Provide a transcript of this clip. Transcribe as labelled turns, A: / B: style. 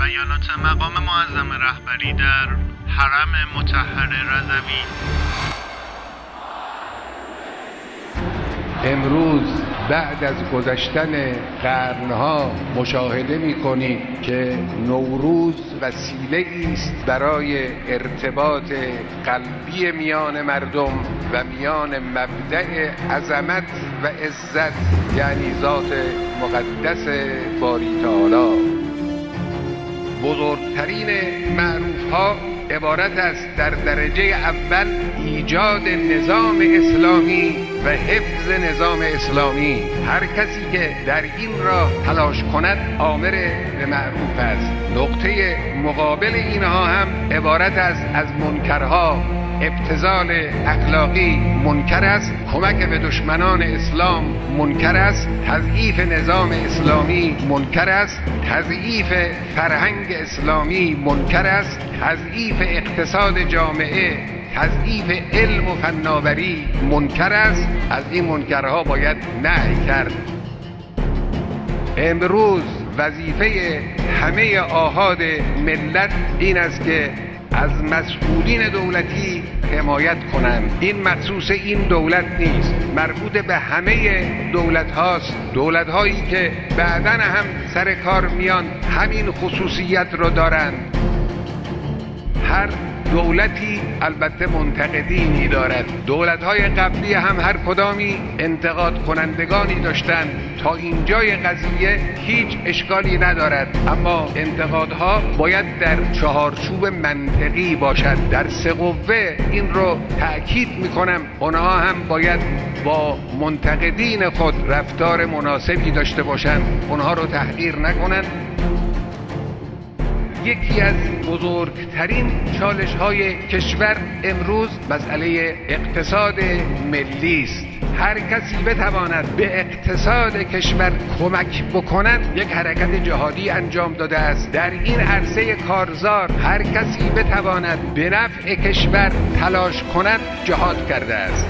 A: بیانات مقام معظم رهبری در حرم مطهر رضوی.
B: امروز بعد از گذشتن قرنها مشاهده می‌کنیم که نوروز وسیله است برای ارتباط قلبی میان مردم و میان مبدأ عظمت و عزت، یعنی ذات مقدس باری تعالی. بزرگترین معروف‌ها عبارت است در درجه اول ایجاد نظام اسلامی و حفظ نظام اسلامی. هر کسی که در این راه تلاش کند آمر به معروف است. نقطه مقابل اینها هم عبارت است از منکرها. ابتذال اخلاقی منکر است، کمک به دشمنان اسلام منکر است، تضعیف نظام اسلامی منکر است، تضعیف فرهنگ اسلامی منکر است، تضعیف اقتصاد جامعه، تضعیف علم و فناوری منکر است. از این منکرها باید نهی کرد. امروز وظیفه همه آحاد ملت این است که از مسئولین دولتی حمایت کنند. این مخصوص این دولت نیست، مربوط به همه دولت هاست. دولت هایی که بعداً هم سر کار میان همین خصوصیت رو دارند. هر دولتی البته منتقدینی دارد. دولت‌های قبلی هم هر کدامی انتقاد کنندگانی داشتند. تا اینجای قضیه هیچ اشکالی ندارد، اما انتقادها باید در چهارچوب منطقی باشد. در سه قوه این رو تأکید میکنم، اونها هم باید با منتقدین خود رفتار مناسبی داشته باشند، اونها رو تحقیر نکنند. یکی از بزرگترین چالش‌های کشور امروز مسئله اقتصاد ملی است. هر کسی بتواند به اقتصاد کشور کمک بکند یک حرکت جهادی انجام داده است. در این عرصه کارزار هر کسی بتواند به نفع کشور تلاش کند جهاد کرده است.